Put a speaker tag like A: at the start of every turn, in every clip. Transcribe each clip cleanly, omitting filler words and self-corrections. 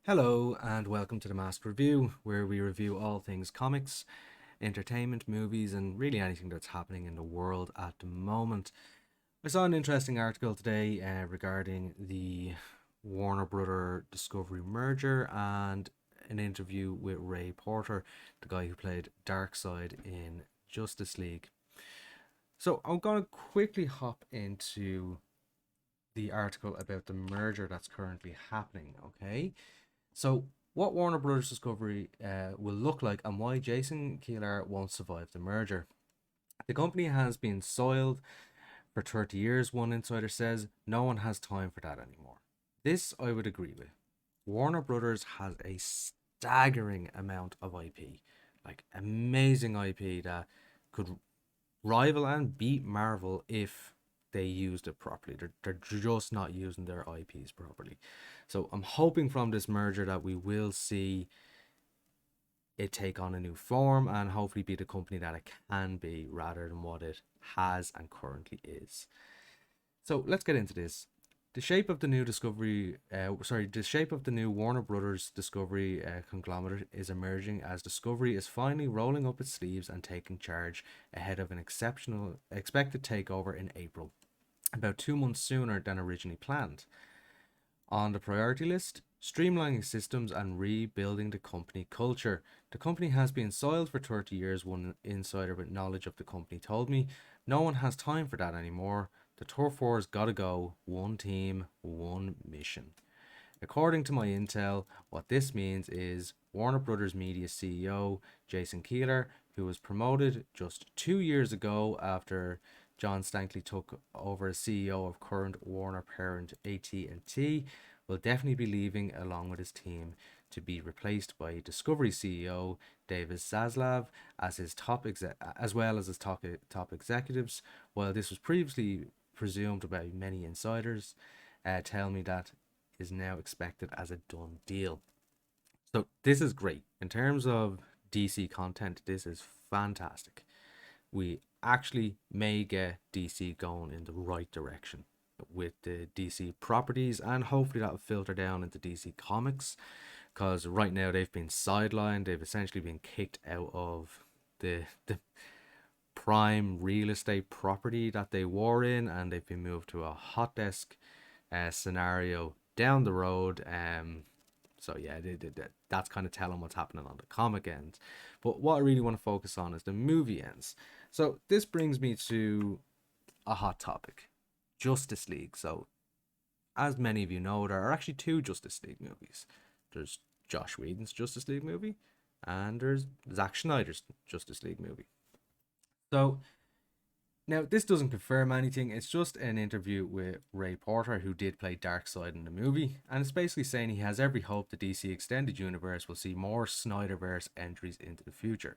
A: Hello, and welcome to the Mask Review, where we review all things comics, entertainment, movies, and really anything that's happening in the world at the moment. I saw an interesting article today regarding the Warner Brother Discovery merger and an interview with Ray Porter, the guy who played Darkseid in Justice League. So I'm going to quickly hop into the article about the merger that's currently happening, okay? So, what Warner Brothers Discovery will look like and why Jason Keeler won't survive the merger. The company has been soiled for 30 years, one insider says. No one has time for that anymore. This I would agree with. Warner Brothers has a staggering amount of IP, like amazing IP that could rival and beat Marvel if they used it properly. They're just not using their IPs properly. So I'm hoping from this merger that we will see it take on a new form and hopefully be the company that it can be rather than what it has and currently is. So let's get into this. The shape of the new Warner Brothers Discovery conglomerate is emerging as Discovery is finally rolling up its sleeves and taking charge ahead of an exceptional expected takeover in April, about 2 months sooner than originally planned. On the priority list, streamlining systems and rebuilding the company culture. The company has been soiled for 30 years, one insider with knowledge of the company told me. No one has time for that anymore. The Turf Wars gotta go. One team, one mission. According to my intel, what this means is Warner Brothers Media CEO Jason Keeler, who was promoted just 2 years ago after John Stankley took over as CEO of current Warner parent AT&T, will definitely be leaving along with his team to be replaced by Discovery CEO David Zaslav as well as his top executives. While this was previously presumed by many insiders, tell me that is now expected as a done deal. So this is great in terms of DC content. This is fantastic. We actually may get DC going in the right direction with the DC properties, and hopefully that'll filter down into DC Comics, because right now they've been sidelined. They've essentially been kicked out of the prime real estate property that they were in, and they've been moved to a hot desk scenario down the road. So yeah, that's kind of telling what's happening on the comic end. But what I really want to focus on is the movie ends. So this brings me to a hot topic, Justice League. So as many of you know, there are actually two Justice League movies. There's Josh Whedon's Justice League movie, and there's Zack Snyder's Justice League movie. So now, this doesn't confirm anything, it's just an interview with Ray Porter, who did play Darkseid in the movie, and it's basically saying he has every hope the DC Extended Universe will see more SynderVerse entries into the future.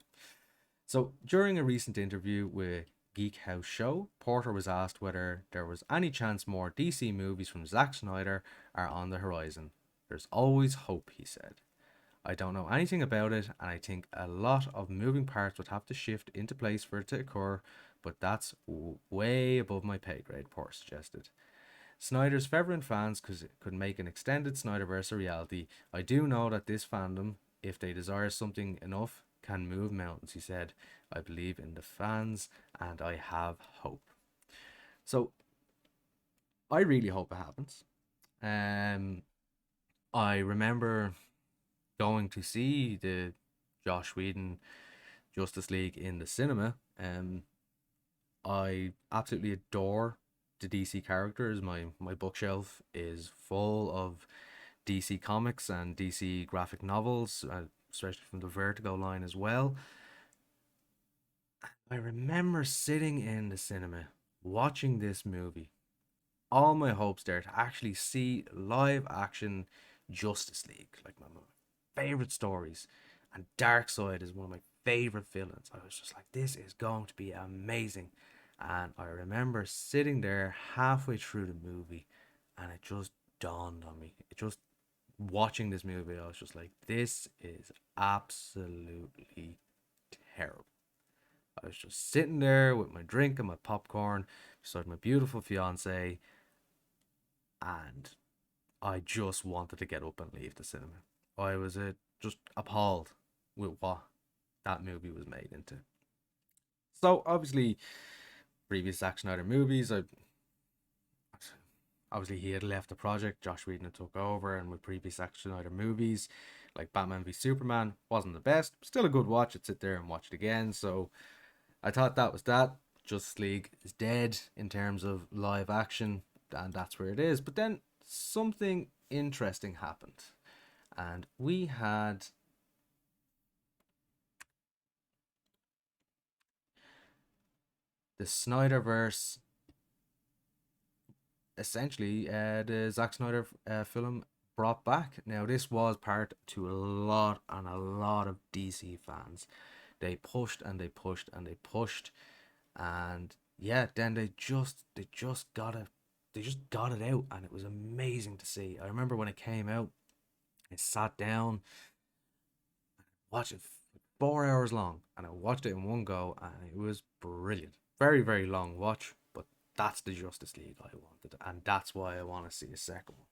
A: So, during a recent interview with Geek House Show, Porter was asked whether there was any chance more DC movies from Zack Snyder are on the horizon. There's always hope, he said. I don't know anything about it, and I think a lot of moving parts would have to shift into place for it to occur, but that's way above my pay grade, Porter suggested. Snyder's fervent fans could make an extended Snyderverse a reality. I do know that this fandom, if they desire something enough, can move mountains, he said. I believe in the fans and I have hope. So I really hope it happens. Um, I remember going to see the Josh Whedon Justice League in the cinema. I absolutely adore the DC characters. My bookshelf is full of DC comics and DC graphic novels, especially from the Vertigo line as well. I remember sitting in the cinema watching this movie. All my hopes there to actually see live action Justice League, like my favorite stories. And Darkseid is one of my favorite villains. I was just like, this is going to be amazing. And I remember sitting there halfway through the movie and it just dawned on me. It just watching this movie, I was just like, this is absolutely terrible. I was just sitting there with my drink and my popcorn beside my beautiful fiance, and I just wanted to get up and leave the cinema. I was just appalled with what that movie was made into. So obviously, previous Zack Snyder movies, obviously he had left the project. Josh Whedon had took over, and with previous Zack Snyder movies, like Batman v Superman, wasn't the best. Still a good watch. I'd sit there and watch it again. So I thought that was that. Justice League is dead in terms of live action, and that's where it is. But then something interesting happened, and we had the SynderVerse, essentially the Zack Snyder film brought back. Now this was part to a lot of DC fans. They pushed and they pushed and they pushed, and yeah, then they just got it out, and it was amazing to see. I remember when it came out, I sat down, watched it 4 hours long, and I watched it in one go, and it was brilliant. Very, very long watch, but that's the Justice League I wanted, and that's why I want to see a second one.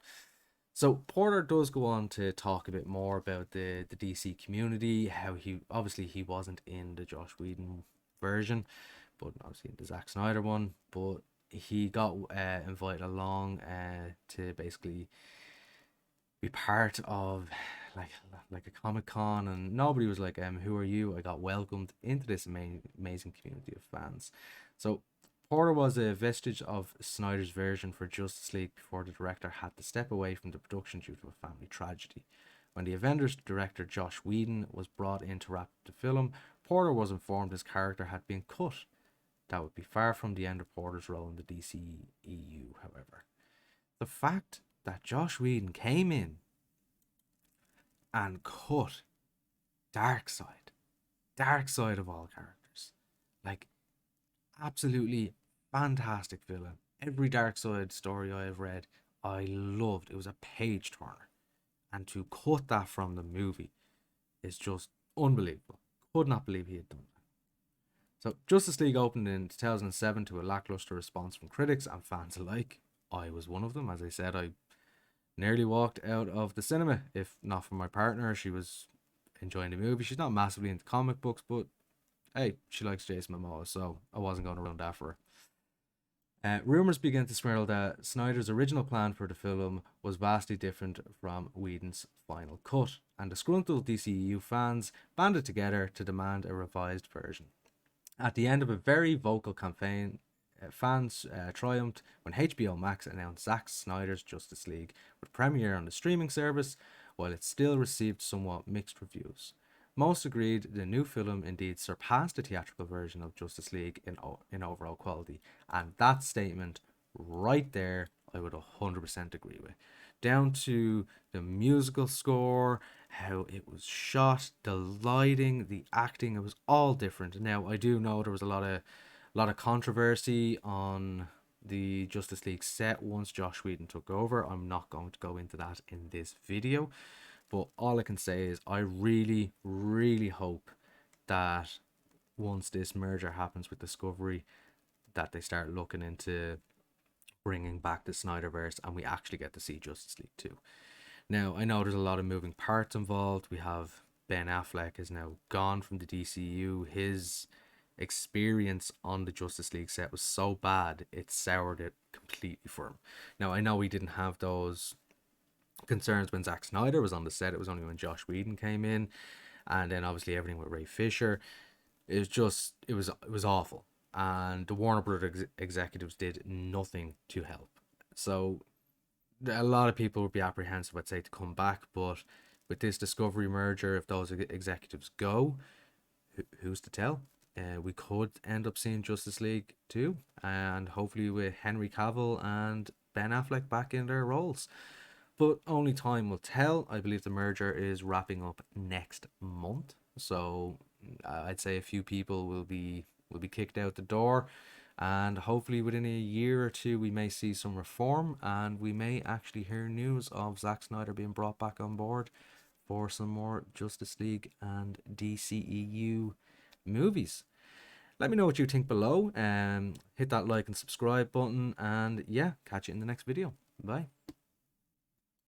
A: So Porter does go on to talk a bit more about the DC community, how he wasn't in the Josh Whedon version, but obviously in the Zack Snyder one. But he got invited along to basically be part of like like a Comic Con, and nobody was like, who are you? I got welcomed into this amazing community of fans. So Porter was a vestige of Snyder's version for Justice League before the director had to step away from the production due to a family tragedy. When the Avengers director Josh Whedon was brought in to wrap up the film, Porter was informed his character had been cut. That would be far from the end of Porter's role in the DCEU, however. The fact that Josh Whedon came in and cut Darkseid, Darkseid of all characters, like absolutely fantastic villain. Every Darkseid story I have read, I loved. It was a page turner, and to cut that from the movie is just unbelievable. Could not believe he had done that. So Justice League opened in 2007 to a lackluster response from critics and fans alike. I was one of them. As I said, I nearly walked out of the cinema, if not for my partner. She was enjoying the movie. She's not massively into comic books, but hey, she likes Jason Momoa, so I wasn't going to ruin that for her. Rumors began to swirl that Snyder's original plan for the film was vastly different from Whedon's final cut, and disgruntled DCEU fans banded together to demand a revised version. At the end of a very vocal campaign, fans triumphed when HBO Max announced Zack Snyder's Justice League would premiere on the streaming service, while it still received somewhat mixed reviews. Most agreed the new film indeed surpassed the theatrical version of Justice League in overall quality, and that statement right there I would 100% agree with. Down to the musical score, how it was shot, the lighting, the acting, it was all different. Now I do know there was a lot of controversy on the Justice League set once Josh Whedon took over. I'm not going to go into that in this video, but all I can say is I really, really hope that once this merger happens with Discovery, that they start looking into bringing back the Snyderverse and we actually get to see Justice League 2. Now, I know there's a lot of moving parts involved. We have Ben Affleck is now gone from the DCU. His experience on the Justice League set was so bad, it soured it completely for him. Now, I know he didn't have those concerns when Zack Snyder was on the set. It was only when Josh Whedon came in, and then obviously everything with Ray Fisher. It was awful, and the Warner Brothers executives did nothing to help. So a lot of people would be apprehensive, I'd say, to come back, but with this Discovery merger, if those executives go, who's to tell? We could end up seeing Justice League 2, and hopefully with Henry Cavill and Ben Affleck back in their roles. But only time will tell. I believe the merger is wrapping up next month, so I'd say a few people will be kicked out the door, and hopefully within a year or two we may see some reform, and we may actually hear news of Zack Snyder being brought back on board for some more Justice League and DCEU movies. Let me know what you think below, and hit that like and subscribe button, and yeah, catch you in the next video. Bye.